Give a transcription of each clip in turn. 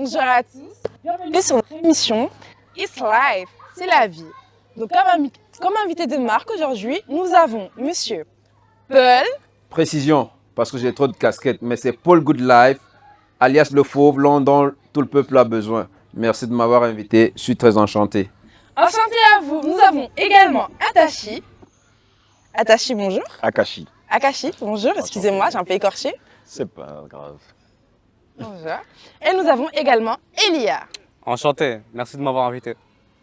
bonjour à tous. Bienvenue sur notre émission It's Life, c'est la vie. Donc comme invité de marque aujourd'hui, nous avons Monsieur Paul. Précision, parce que j'ai trop de casquettes, mais c'est Paul Goodlife, alias le fauve, l'homme dont tout le peuple a besoin. Merci de m'avoir invité, je suis très enchanté. Enchanté à vous. Nous avons également Atashi. Atashi, bonjour. Akashi. Akashi, bonjour. Excusez-moi, j'ai un peu écorché. C'est pas grave. Bonjour. Et nous avons également Elia. Enchanté, merci de m'avoir invité.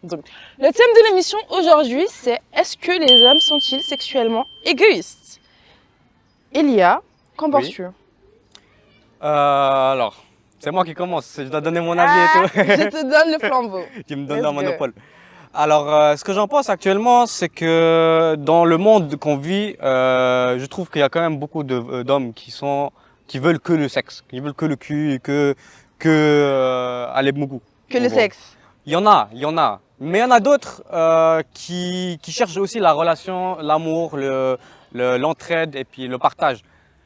Donc, le thème de l'émission aujourd'hui, c'est est-ce que les hommes sont-ils sexuellement égoïstes? Elia, qu'en penses-tu? Alors, c'est moi qui commence, je dois donner mon avis et tout. Je te donne le flambeau. Tu me donnes Let's un go. monopole. Alors, ce que j'en pense actuellement, c'est que dans le monde qu'on vit, je trouve qu'il y a quand même beaucoup d'hommes qui veulent que le sexe, qui veulent que le cul et que aller beaucoup. Que le sexe. Il y en a. Mais il y en a d'autres qui cherchent aussi la relation, l'amour, l'entraide et puis le partage.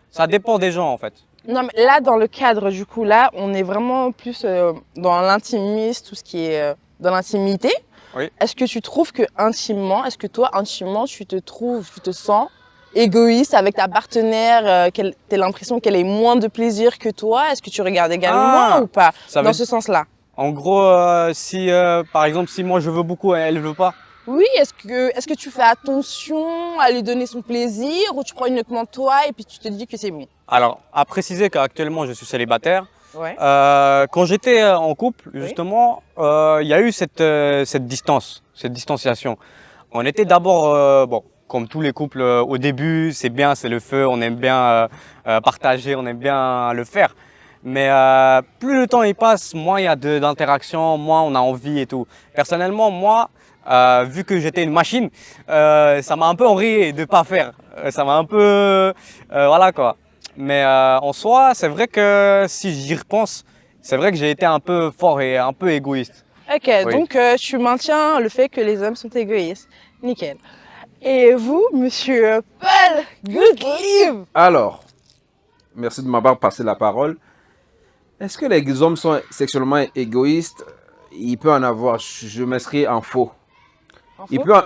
Ça dépend des gens en fait. Non, mais là, dans le cadre, du coup, là, on est vraiment plus dans l'intimisme, tout ce qui est dans l'intimité. Oui. Est-ce que tu trouves que intimement, est-ce que toi, intimement, tu te sens égoïste avec ta partenaire, t'as l'impression qu'elle ait moins de plaisir que toi? Est-ce que tu regardes également ou pas dans ce sens-là? En gros, si par exemple, si moi je veux beaucoup et elle ne veut pas. Oui, est-ce que tu fais attention à lui donner son plaisir ou tu prends uniquement toi et puis tu te dis que c'est bon? Alors, à préciser qu'actuellement je suis célibataire. Ouais. Quand j'étais en couple, Oui. justement, il y a eu cette distanciation. On était d'abord, bon, comme tous les couples, au début, c'est bien, c'est le feu, on aime bien partager, on aime bien le faire. Mais plus le temps il passe, moins il y a d'interactions, moins on a envie et tout. Personnellement, moi, vu que j'étais une machine, ça m'a un peu enrayé de pas faire. Ça m'a un peu, voilà quoi. Mais en soi, c'est vrai que si j'y repense, c'est vrai que j'ai été un peu fort et un peu égoïste. Ok, Oui. donc tu maintiens le fait que les hommes sont égoïstes. Nickel. Et vous, monsieur Paul Goodlife? Alors, merci de m'avoir passé la parole. Est-ce que les hommes sont sexuellement égoïstes? Il peut en avoir, je m'inscris en faux.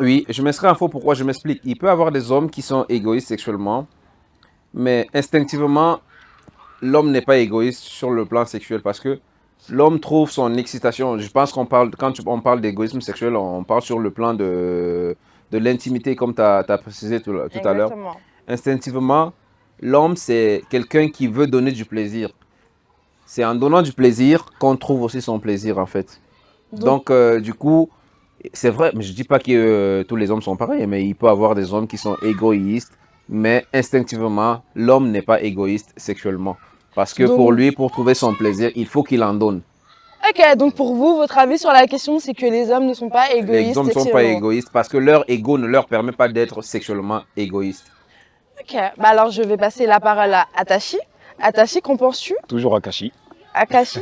Oui, je m'inscris en faux, pourquoi? Je m'explique. Il peut y avoir des hommes qui sont égoïstes sexuellement, mais instinctivement, l'homme n'est pas égoïste sur le plan sexuel parce que l'homme trouve son excitation. Je pense qu'on parle, on parle d'égoïsme sexuel, on parle sur le plan de l'intimité, comme tu as précisé tout à l'heure. Exactement. Instinctivement, l'homme, c'est quelqu'un qui veut donner du plaisir. C'est en donnant du plaisir qu'on trouve aussi son plaisir, en fait. Donc, du coup, c'est vrai, mais je ne dis pas que tous les hommes sont pareils, mais il peut y avoir des hommes qui sont égoïstes, mais instinctivement, l'homme n'est pas égoïste sexuellement. Parce que pour lui, pour trouver son plaisir, il faut qu'il en donne. Ok, donc pour vous, votre avis sur la question, c'est que les hommes ne sont pas égoïstes. Les hommes ne sont pas égoïstes parce que leur ego ne leur permet pas d'être sexuellement égoïstes. Ok, bah alors je vais passer la parole à Atashi. Atashi, qu'en penses-tu? Toujours Akashi. Akashi?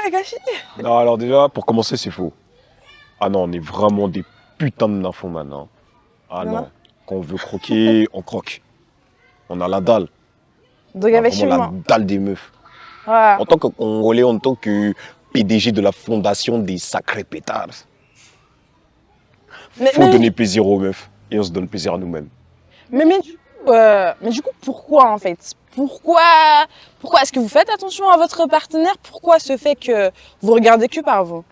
Akashi? Non, alors déjà, pour commencer, c'est faux. Ah non, on est vraiment des putains de nymphomanes. Hein. Ah Non. non, quand on veut croquer, on croque. On a la dalle. Donc On a effectivement. vraiment la dalle des meufs. Voilà. En tant que Congolais, en tant que PDG de la fondation des sacrés pétards, faut donner plaisir aux meufs et on se donne plaisir à nous-mêmes. Mais du coup, pourquoi en fait? Pourquoi est-ce que vous faites attention à votre partenaire? Pourquoi ce fait que vous regardez que par vous?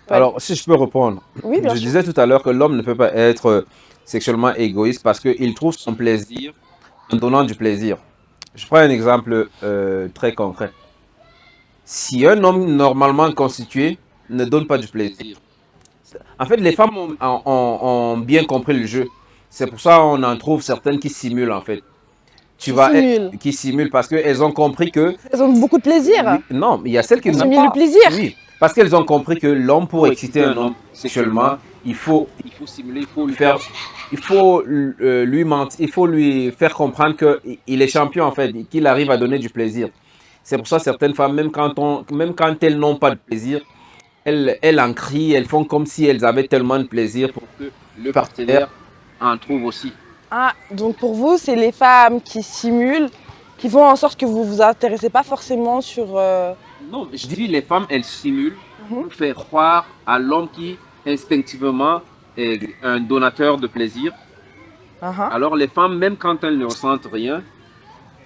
Ouais. Alors, si je peux répondre, Oui, bien je sûr. disais tout à l'heure que l'homme ne peut pas être sexuellement égoïste parce qu'il trouve son plaisir en donnant du plaisir. Je prends un exemple très concret. Si un homme normalement constitué ne donne pas du plaisir, en fait, les femmes ont bien compris le jeu. C'est pour ça qu'on en trouve certaines qui simulent en fait. Qui simulent parce qu'elles ont compris que... Elles ont beaucoup de plaisir. Oui, non, il y a celles qui Elles n'ont ont mis pas. le plaisir. Oui, parce qu'elles ont compris que l'homme, pour exciter un homme sexuellement, il faut simuler, il faut lui mentir, il faut lui faire comprendre qu'il est champion en fait, qu'il arrive à donner du plaisir. C'est pour ça que certaines femmes, même quand elles n'ont pas de plaisir, elles en crient, elles font comme si elles avaient tellement de plaisir pour que le partenaire en trouve aussi. Ah, donc pour vous, c'est les femmes qui simulent, qui font en sorte que vous vous intéressez pas forcément sur Non, je dis les femmes, elles simulent pour faire croire à l'homme qui instinctivement est un donateur de plaisir. Alors les femmes, même quand elles ne ressentent rien,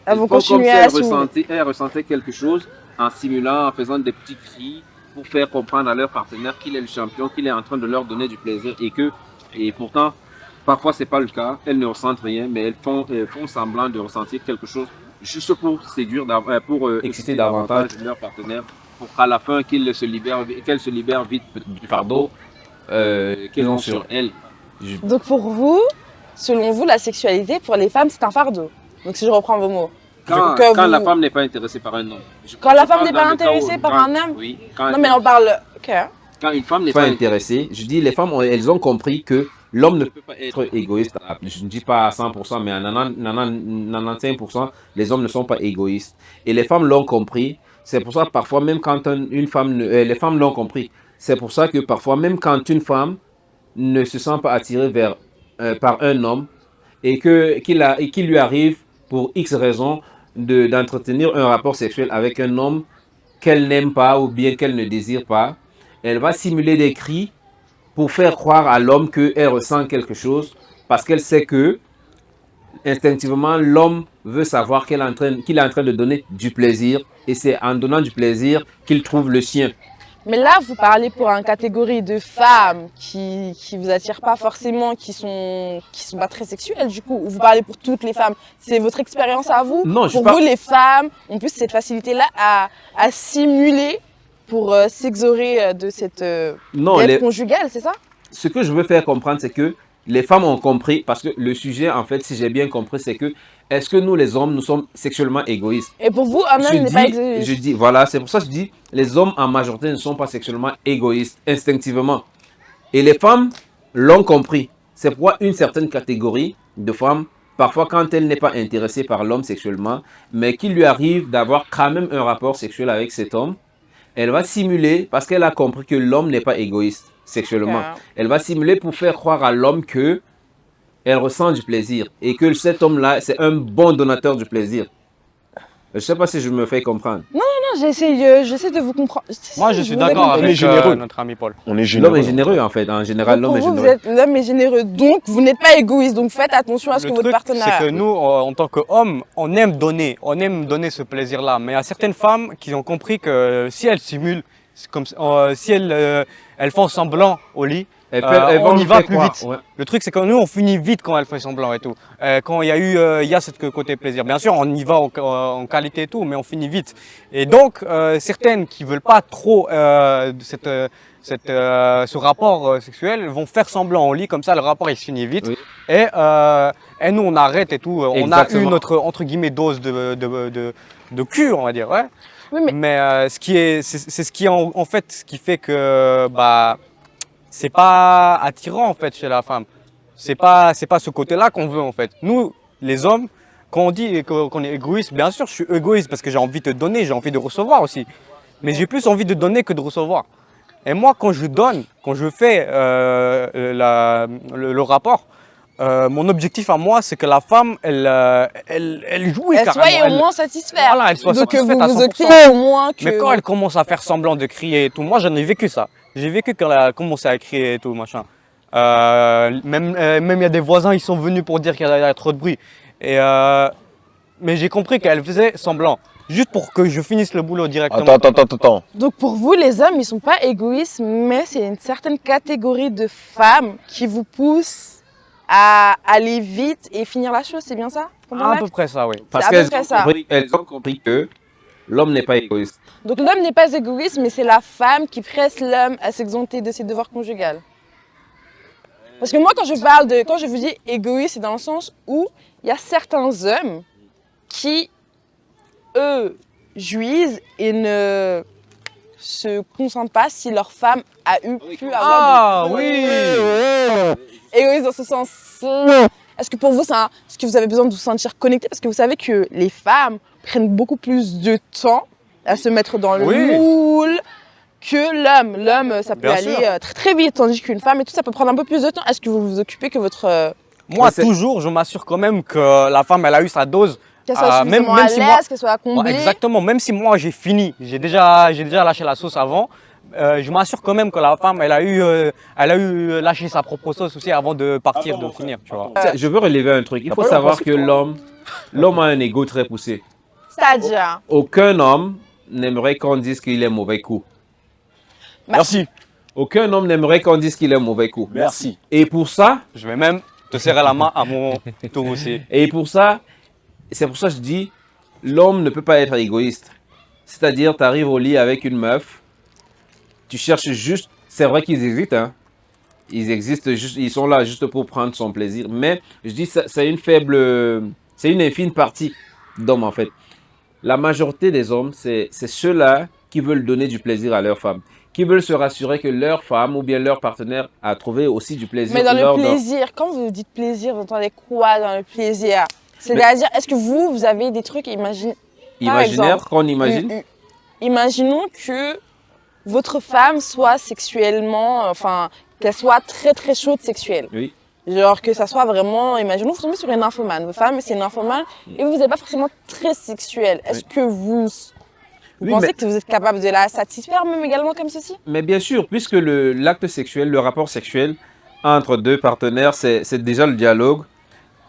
Elles vont font comme continuer si à simuler. elles ressentaient quelque chose en simulant, en faisant des petits cris pour faire comprendre à leur partenaire qu'il est le champion, qu'il est en train de leur donner du plaisir et pourtant, parfois c'est pas le cas, elles ne ressentent rien, mais elles font semblant de ressentir quelque chose juste pour séduire, pour exciter davantage leur partenaire, pour qu'à la fin qu'elles se libèrent vite du fardeau qu'elles ont sur elles. Donc pour vous, selon vous, la sexualité pour les femmes, c'est un fardeau. Donc si je reprends vos mots. Quand la femme n'est pas intéressée par un homme. Quand la femme n'est pas intéressée par un homme. Oui. Non mais on parle. Ok. Quand une femme n'est pas intéressée, je dis les femmes, elles ont compris que l'homme ne peut pas être égoïste. Je ne dis pas à 100%, mais à 95%, les hommes ne sont pas égoïstes. Et les femmes l'ont compris. C'est pour ça que parfois, même quand une femme... les femmes l'ont compris. C'est pour ça que parfois, même quand une femme ne se sent pas attirée par un homme et qu'il lui arrive, pour X raisons, d'entretenir un rapport sexuel avec un homme qu'elle n'aime pas ou bien qu'elle ne désire pas, elle va simuler des cris pour faire croire à l'homme qu'elle ressent quelque chose parce qu'elle sait que instinctivement l'homme veut savoir qu'il est en train de donner du plaisir et c'est en donnant du plaisir qu'il trouve le sien. Mais là, vous parlez pour une catégorie de femmes qui vous attirent pas forcément, qui sont pas très sexuelles du coup. Ou vous parlez pour toutes les femmes. C'est votre expérience à vous? Non, pour vous, les femmes ont plus cette facilité-là à simuler pour s'exorer de cette dette conjugale, c'est ça? Ce que je veux faire comprendre, c'est que les femmes ont compris, parce que le sujet, en fait, si j'ai bien compris, c'est que est-ce que nous, les hommes, nous sommes sexuellement égoïstes? Et pour vous, un homme n'est pas égoïste? Je dis, voilà, c'est pour ça que je dis, les hommes en majorité ne sont pas sexuellement égoïstes, instinctivement. Et les femmes l'ont compris. C'est pourquoi une certaine catégorie de femmes, parfois quand elle n'est pas intéressée par l'homme sexuellement, mais qu'il lui arrive d'avoir quand même un rapport sexuel avec cet homme, elle va simuler, parce qu'elle a compris que l'homme n'est pas égoïste sexuellement. Okay. Elle va simuler pour faire croire à l'homme que elle ressent du plaisir et que cet homme-là, c'est un bon donateur du plaisir. Je ne sais pas si je me fais comprendre. Non, j'essaie de vous comprendre. Moi, je suis d'accord avec notre ami Paul. On est généreux. L'homme est généreux, en fait. En général, l'homme est généreux. L'homme est généreux, donc vous n'êtes pas égoïste. Donc faites attention à ce que votre partenaire... C'est que nous, en tant qu'hommes, on aime donner ce plaisir-là. Mais il y a certaines femmes qui ont compris que si elles simulent, comme, si elles font semblant au lit, on y va plus vite. Ouais. Le truc, c'est que nous, on finit vite quand elles font semblant et tout. Quand il y a ce côté plaisir. Bien sûr, on y va en qualité et tout, mais on finit vite. Et donc, certaines qui veulent pas trop ce rapport sexuel vont faire semblant au lit, comme ça, le rapport il se finit vite. Oui. Et nous, on arrête et tout. Exactement. On a eu notre entre guillemets dose de cul, on va dire. Ouais. Oui, mais c'est ce qui en fait ce qui fait que c'est pas attirant en fait chez la femme. C'est pas ce côté-là qu'on veut en fait. Nous, les hommes, quand on dit qu'on est égoïste, bien sûr, je suis égoïste parce que j'ai envie de donner, j'ai envie de recevoir aussi. Mais j'ai plus envie de donner que de recevoir. Et moi, quand je donne, quand je fais le rapport, mon objectif à moi, c'est que la femme, elle jouit carrément. Elle soit au moins satisfaite. Voilà, elle soit satisfaite à 100%. Au moins que... Mais quand elle commence à faire semblant de crier et tout, moi j'en ai vécu ça. J'ai vécu quand elle a commencé à crier et tout, machin. Même il y a des voisins, ils sont venus pour dire qu'il y a trop de bruit. Mais j'ai compris qu'elle faisait semblant. Juste pour que je finisse le boulot directement. Attends. Donc pour vous, les hommes, ils ne sont pas égoïstes, mais c'est une certaine catégorie de femmes qui vous poussent à aller vite et finir la chose, c'est bien ça? À peu près ça, oui. Parce qu'elles ont compris que l'homme n'est pas égoïste. Donc l'homme n'est pas égoïste, mais c'est la femme qui presse l'homme à s'exempter de ses devoirs conjugaux. Parce que moi, quand je vous dis égoïste, c'est dans le sens où il y a certains hommes qui, eux, jouissent et ne se consentent pas si leur femme a pu avoir... Ah oui. Égoïste dans ce sens-là. Est-ce que pour vous, est-ce que vous avez besoin de vous sentir connecté? Parce que vous savez que les femmes prennent beaucoup plus de temps à se mettre dans le moule que l'homme. L'homme, ça peut aller très très vite, tandis qu'une femme et tout, ça peut prendre un peu plus de temps. Est-ce que vous vous occupez que votre... Moi, toujours, je m'assure quand même que la femme, elle a eu sa dose Qu'elle soit suffisamment à l'aise, qu'elle soit comblée. Ouais, exactement, même si moi j'ai fini, j'ai déjà lâché la sauce avant, je m'assure quand même que la femme, elle a eu lâché sa propre sauce aussi avant de partir, de finir, tu vois. Je veux relever un truc. Il faut savoir que l'homme a un ego très poussé. C'est-à-dire? Aucun homme n'aimerait qu'on dise qu'il est mauvais coup. Merci. Aucun homme n'aimerait qu'on dise qu'il est mauvais coup. Merci. Et pour ça, Je vais même te serrer la main à mon tour aussi. c'est pour ça que je dis, l'homme ne peut pas être égoïste. C'est-à-dire, tu arrives au lit avec une meuf, tu cherches juste, c'est vrai qu'ils existent, hein. Ils existent juste, ils sont là juste pour prendre son plaisir. Mais je dis, c'est une infime partie d'hommes en fait. La majorité des hommes, c'est ceux-là qui veulent donner du plaisir à leur femme, qui veulent se rassurer que leur femme ou bien leur partenaire a trouvé aussi du plaisir. Mais dans le plaisir, quand vous dites plaisir, vous entendez quoi dans le plaisir? C'est-à-dire, est-ce que vous avez des trucs imaginaires qu'on imagine? Imaginons que votre femme soit sexuellement, enfin, qu'elle soit très très chaude sexuelle. Oui. Genre que ça soit vraiment, imaginons vous tombez sur une nymphomane, votre femme c'est une nymphomane et vous n'êtes pas forcément très sexuel. Est-ce que vous pensez que vous êtes capable de la satisfaire même également comme ceci? Mais bien sûr, puisque l'acte sexuel, le rapport sexuel entre deux partenaires, c'est déjà le dialogue.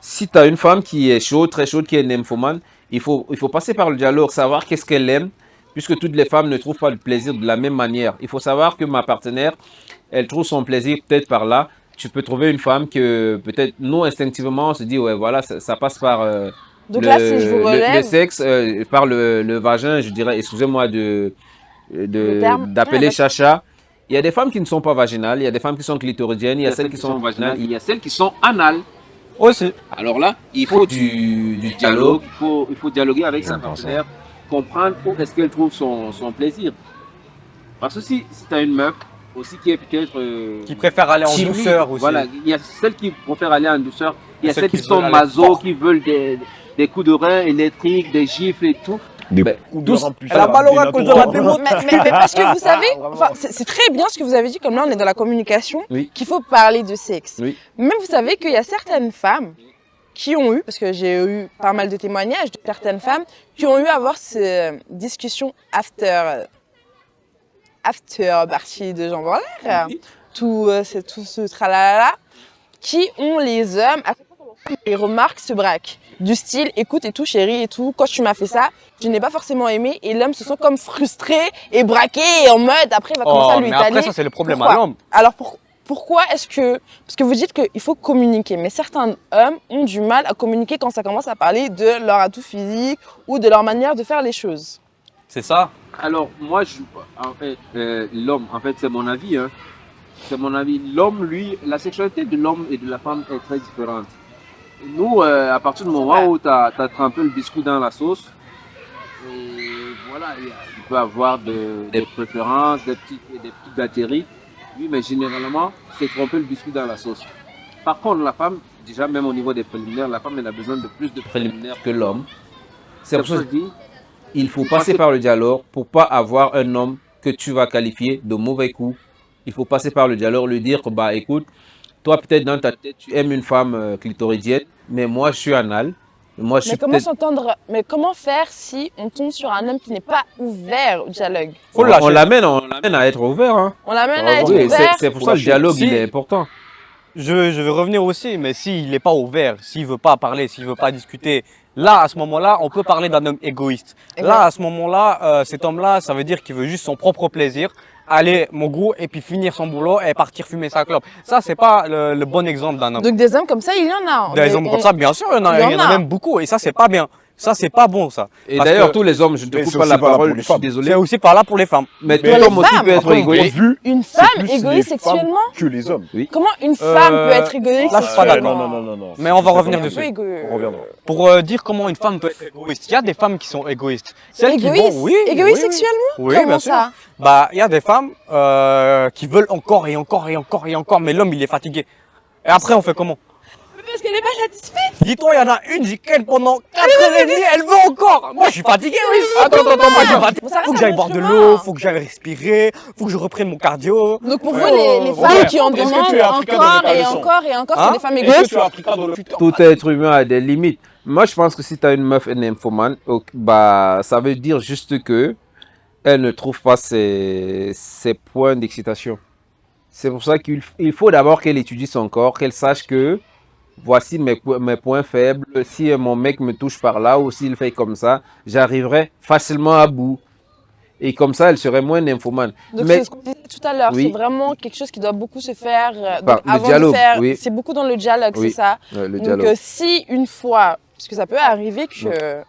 Si tu as une femme qui est chaude, très chaude, qui est nymphomane, il faut passer par le dialogue, savoir qu'est-ce qu'elle aime, puisque toutes les femmes ne trouvent pas le plaisir de la même manière. Il faut savoir que ma partenaire, elle trouve son plaisir peut-être par là. Tu peux trouver une femme que peut-être nous instinctivement on se dit ouais voilà ça passe par Donc là, si je vous relève, le sexe, par le vagin, je dirais, excusez-moi d'appeler chacha. Il y a des femmes qui ne sont pas vaginales, il y a des femmes qui sont clitoridiennes, il y a celles qui sont vaginales, il y a celles qui sont anales. Aussi. Alors là, il faut du dialogue, il faut dialoguer avec sa partenaire, comprendre où est-ce qu'elle trouve son plaisir. Parce que si tu as une meuf aussi qui est peut-être qui préfèrent aller en timide, douceur aussi. voilà, il y a celles qui préfèrent aller en douceur, il y a celles qui sont maso, qui veulent des coups de rein électriques, des gifles et tout. Des coups de rein plus. Elle a mal au rein à cause de la démo. mais parce que vous savez, enfin, c'est très bien ce que vous avez dit, comme là on est dans la communication, Oui. qu'il faut parler de sexe. Oui. Même vous savez qu'il y a certaines femmes qui ont eu, parce que j'ai eu pas mal de témoignages de certaines femmes qui ont eu à avoir ces discussions after partie de jambes en l'air, tout ce tralala, qui ont les hommes, à chaque fois qu'on les remarque, se braquent. Du style, écoute et tout, chérie et tout, quand tu m'as fait ça, je n'ai pas forcément aimé, et l'homme se sent comme frustré et braqué, et en mode, après il va commencer à lui mais étaler. après ça c'est le problème Pourquoi à l'homme. Alors pourquoi est-ce que, parce que vous dites qu'il faut communiquer, mais certains hommes ont du mal à communiquer quand ça commence à parler de leur atout physique ou de leur manière de faire les choses. C'est ça. Alors, moi, en fait, l'homme, en fait, c'est mon avis. Hein. C'est mon avis. L'homme, lui, la sexualité de l'homme et de la femme est très différente. Nous, à partir du moment où tu as trempé le biscuit dans la sauce, et voilà, il peut avoir des préférences, des petites bactéries. Oui, mais généralement, c'est tremper le biscuit dans la sauce. Par contre, la femme, déjà, même au niveau des préliminaires, la femme, elle a besoin de plus de préliminaires que l'homme. C'est pour ça que je dis, il faut passer par le dialogue pour pas avoir un homme que tu vas qualifier de mauvais coup. Il faut passer par le dialogue, lui dire que bah écoute, toi peut-être dans ta tête tu aimes une femme clitoridienne, mais moi je suis anal. Moi, je Mais comment faire si on tombe sur un homme qui n'est pas ouvert au dialogue? On l'amène à être ouvert. Hein. On l'amène à être oui, ouvert. c'est pour ça que le dialogue il est important. Je vais revenir aussi, mais s'il n'est pas ouvert, s'il ne veut pas parler, s'il ne veut pas discuter, là, à ce moment-là, on peut parler d'un homme égoïste. Là, à ce moment-là, cet homme-là, ça veut dire qu'il veut juste son propre plaisir, aller mon goût et puis finir son boulot et partir fumer sa clope. Ça, c'est pas le bon exemple d'un homme. Donc des hommes comme ça, il y en a. Des hommes comme ça, bien sûr, il y en a même beaucoup et ça, c'est pas bien. Ça, c'est pas bon, ça. Et d'ailleurs, tous les hommes, je ne te coupe pas la parole, je suis désolé. C'est aussi par là pour les femmes. Mais tout homme aussi peut être égoïste. Une femme égoïste sexuellement? Que les hommes. Oui. Comment une femme peut être égoïste là, je suis pas sexuellement? d'accord. Non. Mais on va revenir dessus. On reviendra. Pour dire comment une femme peut être égoïste, il y a des femmes qui sont égoïstes. Celles qui Égoïste? vont, oui, Égoïste oui, sexuellement? oui, Comment bien sûr. ça? Bah, il y a des femmes qui veulent encore et encore et encore et encore, mais l'homme il est fatigué. Et après on fait comment? parce qu'elle n'est pas satisfaite. Dis-toi, il y en a une, j'ai qu'elle pendant 4h30, elle veut encore. Moi, je suis fatigué, oui. Attends, moi, je suis fatigué. Faut que j'aille boire de l'eau, faut que j'aille respirer, faut que je reprenne mon cardio. Donc pour vous, les femmes qui en demandent encore et encore et encore, c'est des femmes égoïstes. Tout être humain a des limites. Moi, je pense que si tu as une meuf nymphomane, bah, ça veut dire juste que elle ne trouve pas ses points d'excitation. C'est pour ça qu'il faut d'abord qu'elle étudie son corps, qu'elle sache que voici mes points faibles. Si mon mec me touche par là ou s'il fait comme ça, j'arriverai facilement à bout. Et comme ça, elle serait moins nymphomane. Donc c'est ce qu'on disait tout à l'heure, Oui. c'est vraiment quelque chose qui doit beaucoup se faire Par le avant dialogue, de faire. oui. C'est beaucoup dans le dialogue, Oui. c'est ça. le Donc dialogue. si une fois, parce que ça peut arriver que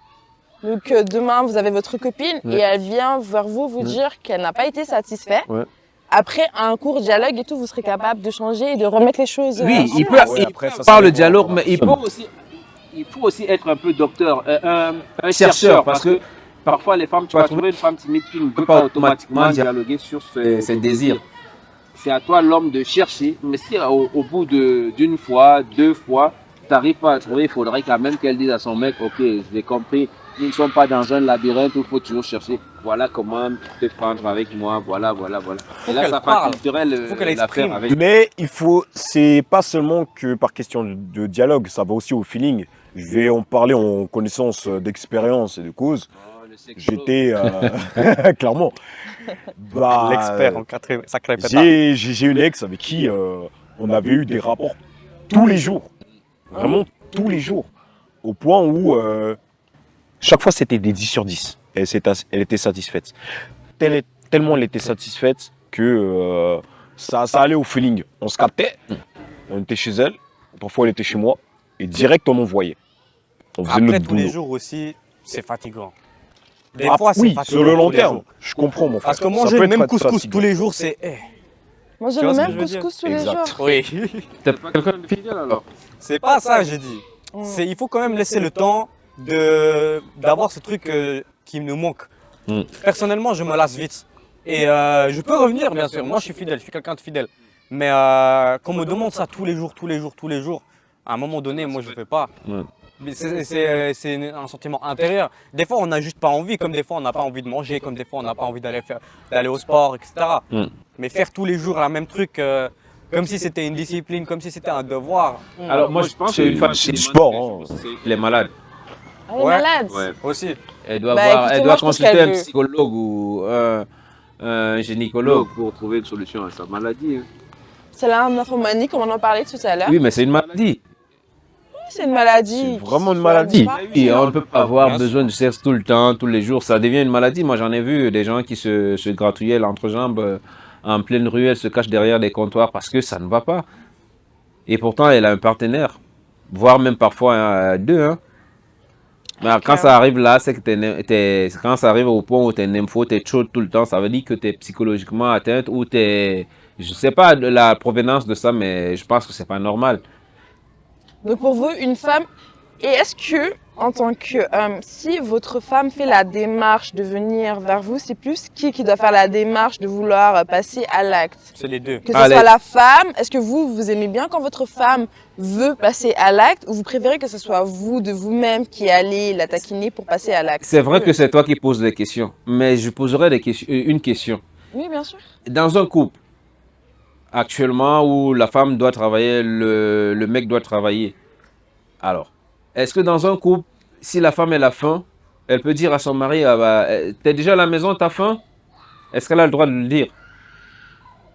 donc, demain vous avez votre copine Ouais. et elle vient vers vous vous dire qu'elle n'a pas été satisfaite. Ouais. Après un court dialogue et tout, vous serez capable de changer et de remettre les choses. Oui, il peut, Ouais, il après, ça, peut par ça le dépend. dialogue, mais il faut aussi être un peu docteur, un chercheur, parce que parfois les femmes, tu vas vas trouver une femme timide qui ne peut pas pas automatiquement automatiquement dialoguer sur ses désirs. C'est à toi l'homme de chercher, mais si au bout d'une fois, 2 fois, tu n'arrives pas à trouver, il faudrait quand même qu'elle dise à son mec, ok, j'ai compris, ils ne sont pas dans un labyrinthe où il faut toujours chercher, voilà comment te prendre avec moi, voilà. Et là, qu'elle ça parle. faciliterait Faut qu'elle l'affaire exprime. avec. Mais c'est pas seulement que par question de dialogue, ça va aussi au feeling. Je vais en parler en connaissance d'expérience et de cause. J'étais clairement. Bah, L'expert en quatrième, sacré pétard. j'ai une ex avec qui on avait eu des rapports tous les jours. Vraiment tous les jours. Au point où chaque fois c'était des 10 sur 10. Elle était satisfaite. Tellement elle était satisfaite que ça allait au feeling. On se captait, on était chez elle, parfois elle était chez moi, et direct on m'envoyait. On faisait Après, notre tous les boulot. jours aussi, c'est fatigant. Des Ah, fois, c'est oui, fatigant. sur le long tous les terme, jours. je comprends mon frère. Parce que Ça manger peut le être même couscous fatigant. tous les jours, c'est. Manger Tu le vois ce que même je veux dire couscous tous les Exact. jours. Oui. T'es pas quelqu'un de fidèle alors. C'est pas ça, j'ai dit. Il faut quand même laisser le temps d'avoir ce truc qui nous manque. Personnellement, je me lasse vite. Et je peux revenir, bien sûr. Moi, je suis fidèle, je suis quelqu'un de fidèle. Mais qu'on me demande ça tous les jours, à un moment donné, moi, je ne fais pas. Ouais. Mais c'est un sentiment intérieur. Des fois, on n'a juste pas envie, comme des fois, on n'a pas envie de manger, comme des fois, on n'a pas envie d'aller au sport, etc. Mais faire tous les jours le même truc, comme si c'était une discipline, comme si c'était un devoir. Alors moi, je pense que une femme C'est du sport. Hein. elle est malade. Elle est Ouais. malade. Aussi. Elle doit, Bah, voir, écoutez, elle moi, doit je pense consulter qu'elle un veut. psychologue ou un gynécologue. Pour trouver une solution à sa maladie. C'est la nymphomanie, comme on en parlait tout à l'heure. Oui, mais c'est une maladie. C'est une maladie. C'est vraiment une maladie. Et on ne peut pas avoir Bien besoin de sexe tout le temps, tous les jours. Ça devient une maladie. Moi, j'en ai vu des gens qui se gratouillaient l'entrejambe en pleine rue. Elles se cachent derrière des comptoirs parce que ça ne va pas. Et pourtant, elle a un partenaire, voire même parfois deux. Hein. Mais quand ça arrive là, c'est que quand ça arrive au point où tu es nympho, tu es chaude tout le temps, ça veut dire que tu es psychologiquement atteinte ou tu es. Je ne sais pas de la provenance de ça, mais je pense que c'est pas normal. Donc pour vous, une femme, et est-ce que, en tant que si votre femme fait la démarche de venir vers vous, c'est plus qui doit faire la démarche de vouloir passer à l'acte? C'est les deux. Que ce Allez. soit la femme, est-ce que vous aimez bien quand votre femme veut passer à l'acte ou vous préférez que ce soit vous, de vous-même, qui allez la taquiner pour passer à l'acte? C'est vrai que c'est toi qui poses des questions, mais je poserai une question. Oui, bien sûr. Dans un couple, actuellement, où la femme doit travailler, le mec doit travailler, alors, est-ce que dans un couple, si la femme elle a faim, elle peut dire à son mari, ah bah, t'es déjà à la maison, t'as faim? Est-ce qu'elle a le droit de le dire?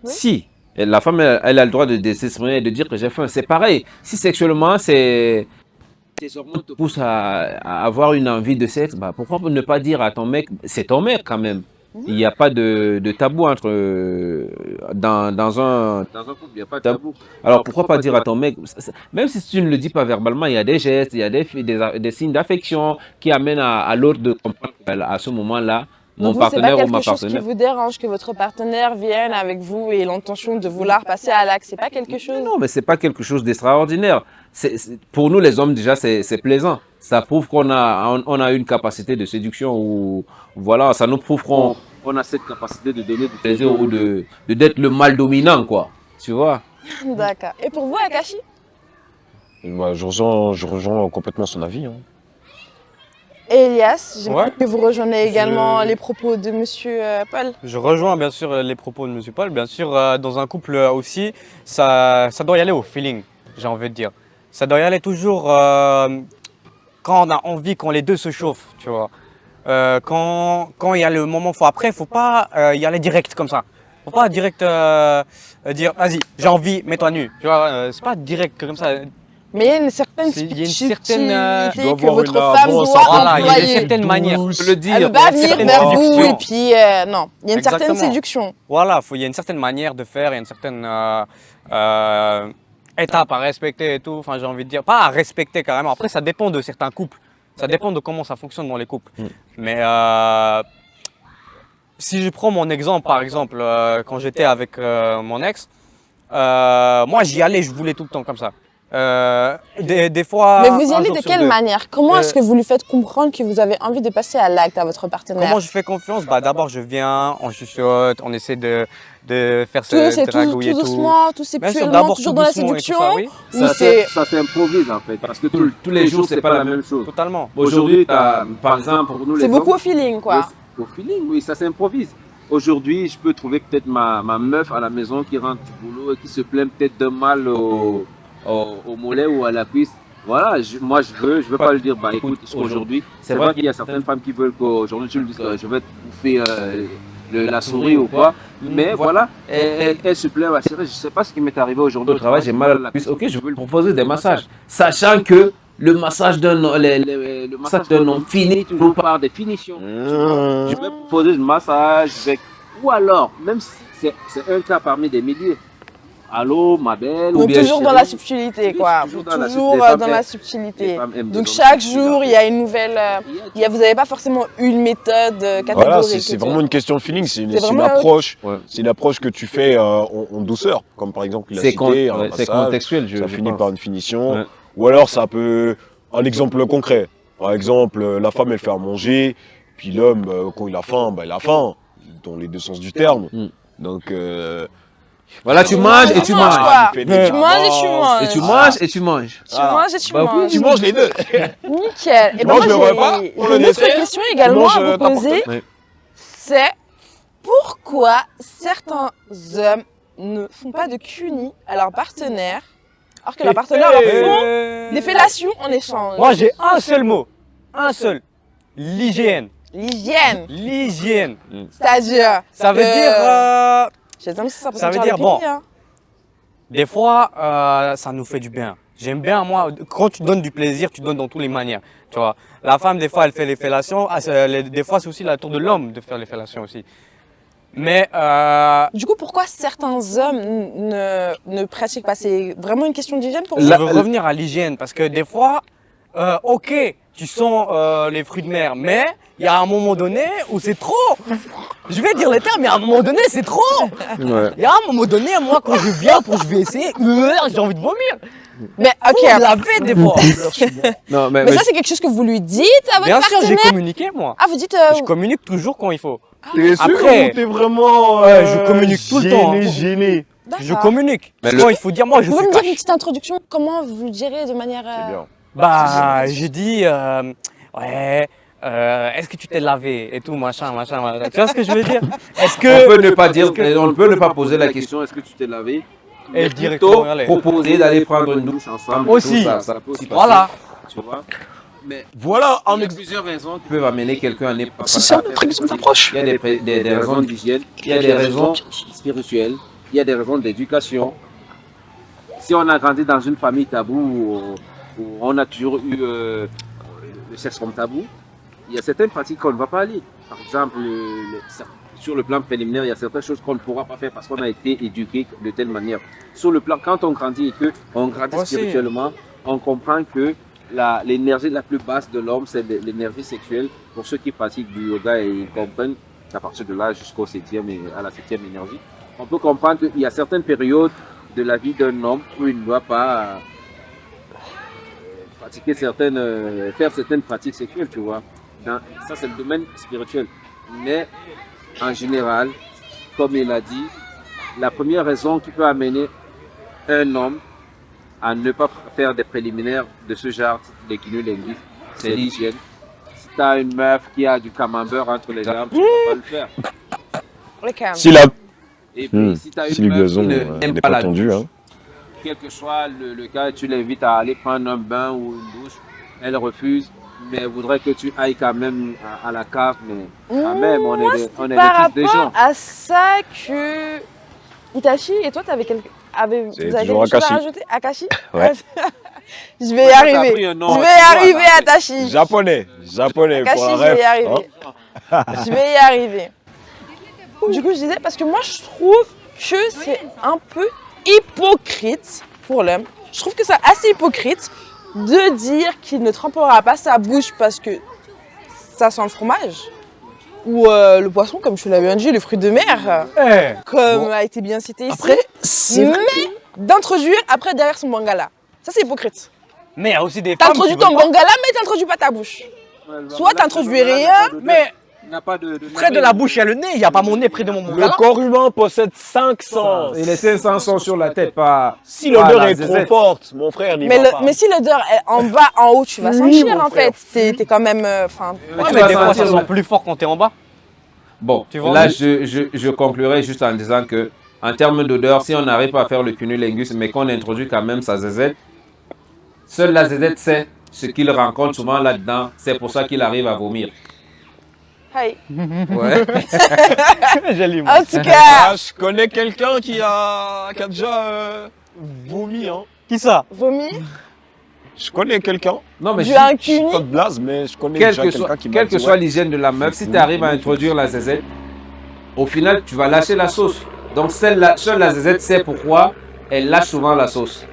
Oui. Si. Et la femme, elle a le droit de s'exprimer et de dire que j'ai faim. C'est pareil. Si sexuellement, tes hormones te poussent à avoir une envie de sexe, bah, pourquoi ne pas dire à ton mec, c'est ton mec quand même. Il n'y a pas de tabou entre dans un Dans un couple, il n'y a pas de tabou. alors pourquoi pas dire à ton mec, même si tu ne le dis pas verbalement, il y a des gestes, il y a des signes d'affection qui amènent à l'autre de comprendre qu'à ce moment-là, mon Donc vous, partenaire c'est ou pas ma quelque chose qui partenaire. vous dérange que votre partenaire vienne avec vous et l'intention de vouloir passer à l'acte. C'est pas quelque chose. Non, mais c'est pas quelque chose d'extraordinaire. Pour nous les hommes déjà, c'est plaisant. Ça prouve qu'on a une capacité de séduction ou voilà, ça nous prouve qu'on On a cette capacité de donner du plaisir ou d'être le mal dominant quoi. Tu vois? D'accord. Et pour vous, Akashi? Bah, je rejoins complètement son avis. Hein. Et Elias, j'aimerais Ouais. que vous rejoignez également Je- les propos de Monsieur Paul. Je rejoins bien sûr les propos de Monsieur Paul. Bien sûr, dans un couple aussi, ça doit y aller au feeling, j'ai envie de dire. Ça doit y aller toujours quand on a envie, quand les deux se chauffent, tu vois. Quand il y a le moment, après, il faut pas y aller direct comme ça. Faut pas direct dire, vas-y, j'ai envie, mets-toi nu. Tu vois, c'est pas direct comme ça. Mais il y a une certaine Il y a une subtilité certaine, tu dois que avoir votre une femme avance, doit voilà, il y a une employer. certaine manière. le Elle dire. ne peut pas venir certaine vers vous séduction. et puis non. Il y a une certaine Exactement. séduction. Voilà, il y a une certaine manière de faire, il y a une certaine étape à respecter et tout. Enfin, j'ai envie de dire, pas à respecter carrément. Après, ça dépend de certains couples. Ça dépend de comment ça fonctionne dans les couples. Mais si je prends mon exemple, par exemple, quand j'étais avec mon ex, moi j'y allais, je voulais tout le temps comme ça. Des fois. Mais vous y un allez jour de sur quelle deux. manière? Comment est-ce Euh, que vous lui faites comprendre que vous avez envie de passer à l'acte à votre partenaire? Comment je fais confiance? Bah, d'abord, je viens, on chuchote, on essaie de faire Tout, c'est se dragouiller tout tout. doucement, tout Bien sûr, sexuellement, d'abord toujours tout dans la doucement et tout séduction? ça, oui. Ou c'est... Ça s'improvise en fait, parce que tous les jours, c'est pas la même chose. Totalement. Aujourd'hui, par exemple, pour nous les C'est hommes, beaucoup au feeling, quoi. oui, au feeling, oui, ça s'improvise. Aujourd'hui, je peux trouver peut-être ma meuf à la maison qui rentre du boulot et qui se plaint peut-être d'un mal au mollet ou à la cuisse. Voilà, moi je veux pas lui dire, bah écoute, aujourd'hui, c'est vrai qu'il y a certaines femmes qui veulent qu'aujourd'hui tu lui dises, je vais te bouffer la souris ou quoi. Mais voilà, elle se plaint, bah, c'est vrai, je sais pas ce qui m'est arrivé aujourd'hui Au travail, j'ai mal à la cuisse. Ok, je veux lui proposer des massages. Sachant que le massage d'un homme, le massage d'un homme finit toujours par des finitions. Je vais proposer le massage, ou alors, même si c'est un cas parmi des milliers. Allô, ma belle. Donc ou bien toujours chérie. dans la subtilité, Oui, quoi. toujours Toujours dans la dans la les subtilité. femmes aiment Donc des hommes chaque subtils, jour, en il fait. y a une nouvelle... vous n'avez pas forcément une méthode catégorique. Voilà, c'est vraiment une question de feeling, c'est une vraiment approche. Ouais. C'est une approche que tu fais en douceur, comme par exemple il a C'est cité, un c'est massage, contextuel, ça finit pense. par une finition. Ouais. Ou alors ça peut... Un exemple concret. Par exemple, la femme elle fait à manger, puis l'homme, quand il a faim, il a faim, dans les deux sens du terme. Donc... Voilà, tu manges et tu manges. quoi. il fait des Tu manges et tu avances. manges. Et tu manges et tu manges. Tu manges et tu Bah oui, manges. Tu manges les deux. Nickel. Et Tu ben manges moi, le repas, j'ai on le une autre dessert, question également tu à manges vous ta poser. portée. C'est pourquoi certains hommes ne font pas de CUNY à leur partenaire, alors que leur partenaire leur font des fellations en échange? Moi, j'ai un seul mot. Un seul. L'hygiène. L'hygiène, L'hygiène. c'est-à-dire... Ça veut que- dire. Je sais même si ça peut ça veut sentir dire, le bon. pipi, hein. Des fois, ça nous fait du bien. J'aime bien, moi, quand tu donnes du plaisir, tu donnes dans toutes les manières. Tu vois, la femme, des fois, elle fait les fellations. Des fois, c'est aussi la tour de l'homme de faire les fellations aussi. Mais Du coup, pourquoi certains hommes ne pratiquent pas? C'est vraiment une question d'hygiène pour vous? je veux revenir à l'hygiène parce que des fois, ok, tu sens les fruits de mer, mais il y a un moment donné où c'est trop. Je vais dire les termes, mais à un moment donné, c'est trop. Ouais. Il y a un moment donné, moi, quand je viens, quand je vais essayer, j'ai envie de vomir. Mais ok, Faut laver des fois. Non, mais ça c'est quelque chose que vous lui dites à votre Bien sûr, j'ai partenaire? communiqué, moi. Ah, vous dites... Je communique toujours quand il faut. T'es sûr Après, ou t'es vraiment je communique tout le temps, hein. gêné. Je d'accord. communique. Mais Quand il faut dire, moi, je Vous suis pouvez me dire une cash. petite introduction? Comment vous le direz de manière... C'est bien. Bah, j'ai dit, ouais, est-ce que tu t'es lavé et tout, machin. Tu vois ce que je veux dire? Est-ce On que. peut ne pas dire, on peut ne pas poser la question. Est-ce que tu t'es lavé? Et Mais directement, plutôt allez. Proposer d'aller prendre une douche ensemble. Aussi. tout ça, ça peut aussi passer. Voilà. Tu vois? Mais Voilà un il y a exemple. plusieurs raisons qui Peuvent amener quelqu'un à n'importe C'est ça notre exemple d'approche. Il y a des raisons d'hygiène, il y a des raisons spirituelles, il y a des raisons d'éducation. Si on a grandi dans une famille tabou où on a toujours eu le sexe comme tabou, il y a certaines pratiques qu'on ne va pas aller. Par exemple, sur le plan préliminaire, il y a certaines choses qu'on ne pourra pas faire parce qu'on a été éduqué de telle manière. Sur le plan, quand on grandit et qu'on grandit Aussi. spirituellement, on comprend que l'énergie la plus basse de l'homme, c'est l'énergie sexuelle. Pour ceux qui pratiquent du yoga, ils comprennent qu'à partir de là jusqu'au 7e et à la 7e énergie, on peut comprendre qu'il y a certaines périodes de la vie d'un homme où il ne doit pas pratiquer faire certaines pratiques sexuelles, tu vois. Ça, c'est le domaine spirituel. Mais en général, comme il a dit, la première raison qui peut amener un homme à ne pas faire des préliminaires de ce genre de cunnilingus, c'est l'hygiène. Si tu as une meuf qui a du camembert entre les jambes, tu ne vas pas le faire. Ok. Si la, Et puis, si tu as si une le meuf gazon qui n'est pas tendu, hein. quel que soit le cas, tu l'invites à aller prendre un bain ou une douche, elle refuse, mais elle voudrait que tu ailles quand même à la cave, mais quand même, on est Par des fils des gens. rapport à ça que Itachi et toi, t'avais quelque... C'est vous avez toujours quelque chose à Akashi. rajouter? Akashi? Ouais. Je vais y Toi, t'as arriver. pris un nom, Je vais tu y vois, arriver, là. Atashi. Japonais pour Akashi, la je vais y ref. arriver. Je vais y arriver. Du coup, je disais, parce que moi, je trouve que c'est un peu hypocrite pour l'homme. Je trouve que c'est assez hypocrite de dire qu'il ne trempera pas sa bouche parce que ça sent le fromage. Ou le poisson, comme je te l'avais dit, les fruits de mer, comme a été bien cité ici. Après, c'est vrai. Mais d'introduire après derrière son bangala. Ça, c'est hypocrite. Mais il y a aussi des femmes qui T'introduis veulent ton pas. bangala, mais t'introduis pas ta bouche. Soit t'introduis rien, Mais n'a pas de près de la bouche, il y a le nez. Il n'y a pas mon nez près de mon Le bangala. corps humain possède 5 sens. Et les 500 sont sur la tête, pas. Si l'odeur pas la est trop zézette. forte, mon frère n'y mais, va pas. mais si l'odeur est en bas, en haut, tu vas Oui, sentir mon en frère. fait. T'es quand même. Enfin, Mais Ouais, tu mais vas des fois, ça sentir sent plus fort quand t'es en bas. Bon, Tu vois, là, oui. je conclurai juste en disant que, en termes d'odeur, si on n'arrive pas à faire le cunnilingus, mais qu'on introduit quand même sa zézette, seule la zézette sait ce qu'il rencontre souvent là-dedans. C'est pour ça qu'il arrive à vomir. hey. Ouais. J'ai lu, En tout cas, Ah, je connais quelqu'un qui a déjà vomi. Hein. Qui ça? vomi, Je connais quelqu'un. Non, mais du je- un Je suis cuni. pas de blase, mais je connais quelle déjà que quelqu'un soit, qui m'a quelle dit, que soit ouais. l'hygiène de la meuf, si tu arrives à introduire la zézette, au final, tu vas lâcher la sauce. Donc, seule la zézette sait pourquoi elle lâche souvent la sauce.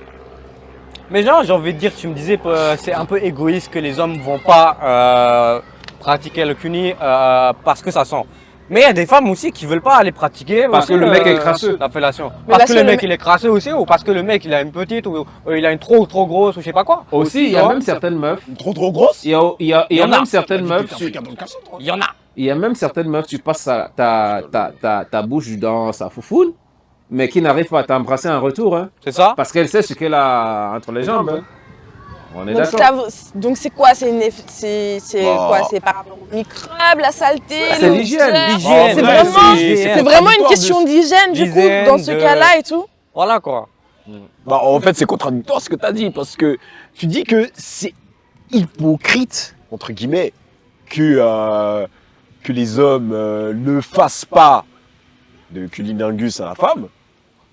Mais genre, j'ai envie de dire, tu me disais que c'est un peu égoïste que les hommes vont pas pratiquer le cuni parce que ça sent. Mais il y a des femmes aussi qui veulent pas aller pratiquer Parce aussi, que le mec est crasseux. La fellation. Mais Parce là, que c'est le le mec il est crasseux aussi ou parce que le mec il a une petite ou il a une trop grosse ou je sais pas quoi. Aussi, il y a même certaines meufs. Trop grosse. Il y a y en a. même certaines meufs. Il y en a. Il y a même certaines meufs, tu passes ta bouche dans sa foufoune, mais qui n'arrivent pas à t'embrasser en retour. Hein, C'est ça? parce qu'elle sait ce qu'elle a entre les jambes. Hein. On est Donc, d'accord. donc c'est quoi? C'est Bah. quoi? C'est par rapport aux microbes, la saleté, c'est l'odeur? l'hygiène. L'hygiène. C'est Après, vraiment, c'est c'est vraiment une question d'hygiène du coup d'hygiène, dans ce de- cas-là et tout. Voilà quoi. Bah, en fait, c'est contradictoire ce que tu as dit, parce que tu dis que c'est hypocrite, entre guillemets, que les hommes ne fassent pas de cunnilingus à la femme.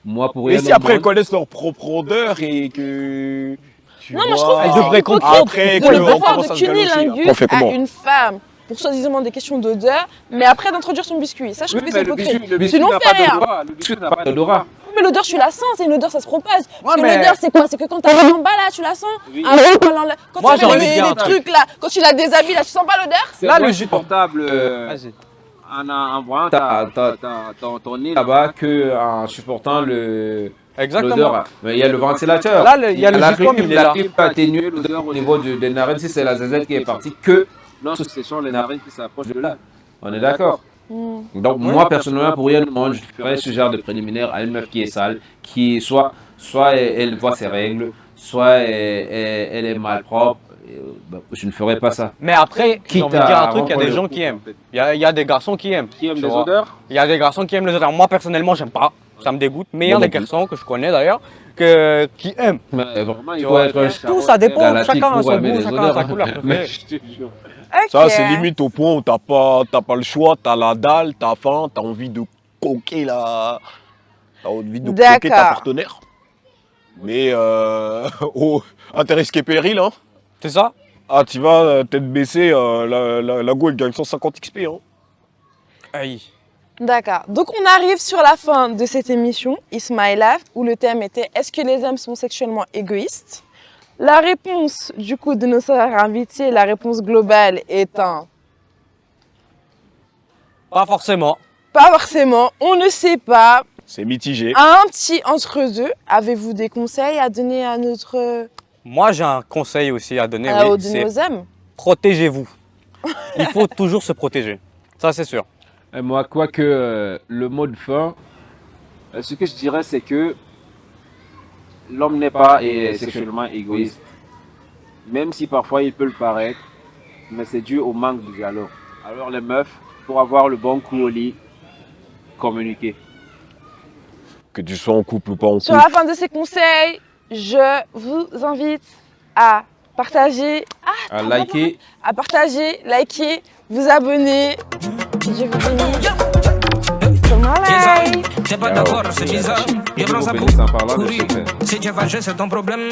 Moi, pour Et rien si au après ils monde, connaissent leur propre odeur et que. Tu Non, moi je vois, trouve que Elle c'est devrait hypocrite comprendre après de que ne on pas faire commence de à se galocher, cunnilingus on fait à comment une femme pour soi-disant des questions d'odeur, mais après d'introduire son biscuit. Ça, je trouve Oui, que c'est mais hypocrite. le biscuit Sinon, n'a fais pas rien. d'odorat. Le biscuit n'a pas d'odorat. Mais l'odeur, tu la sens, c'est une odeur, ça se propage. Parce que mais- l'odeur, c'est quoi? C'est que quand t'arrives en bas là, tu la sens. Oui. Ah, quand Moi, tu j'ai mets envie de les, dire un les truc. trucs là, quand tu la déshabilles là, tu sens pas l'odeur? C'est Là, moins le jus- supportable Vas-y. en voyant ton nez là-bas que en supportant Exactement. l'odeur. Mais il y a le ventilateur. Là, il y a le la jus comme il est là. clim peut atténuer l'odeur au niveau des narines si c'est la zézette qui est partie que. Non, ce sont les narines qui s'approchent de là. On est d'accord. Donc moi personnellement pour rien au monde je ferais ce genre de préliminaire à une meuf qui est sale, qui soit elle voit ses règles, soit elle est malpropre. Je ne ferais pas ça. Mais après, j'ai Quitte envie de dire un à truc, il y a des rendre gens le qui coup, aiment. en fait. Il y a des garçons qui aiment. Qui aiment tu les vois. odeurs? Il y a des garçons qui aiment les odeurs. Moi, personnellement, j'aime pas. Ça me dégoûte. Mais il y a Moi des non plus. garçons que je connais d'ailleurs qui aiment. Mais Vraiment, il il faut faut être un Tout ça dépend. galactique Chacun a pour son aimer goût, les chacun a sa odeurs. couleur Mais- préférée. Je te jure. Ça, Ok. c'est limite au point où t'as pas le choix, t'as la dalle, t'as faim, t'as envie de coquer t'as envie de coquer ta D'accord. partenaire. Mais au intérêt risque et péril, hein. C'est ça? Ah, tu vas tête baissée, la go elle gagne 150 XP, hein. Aïe. D'accord. Donc on arrive sur la fin de cette émission, It's My Life, où le thème était est-ce que les hommes sont sexuellement égoïstes? La réponse du coup de nos sœurs invités, la réponse globale est un Pas forcément. pas forcément, on ne sait pas, C'est mitigé. un petit entre deux. Avez-vous des conseils à donner à notre Moi, j'ai un conseil aussi à donner. aux Oui, de c'est nos hommes? protégez-vous. Il faut toujours se protéger. Ça, c'est sûr. Et moi, quoique le mot de fin, Ce que je dirais, c'est que l'homme n'est pas sexuellement égoïste. Même si parfois il peut le paraître, mais c'est dû au manque de dialogue. Alors les meufs, pour avoir le bon coup au lit, communiquer. Que tu sois en couple ou pas en Sur couple. la fin de ces conseils, je vous invite à partager, À liker. à partager, liker, vous abonner. Je vous bénis. Sur ma live. T'es pas d'accord, c'est bizarre. Je vous bénisse en parlant de ce fait. Si tu vas c'est ton problème.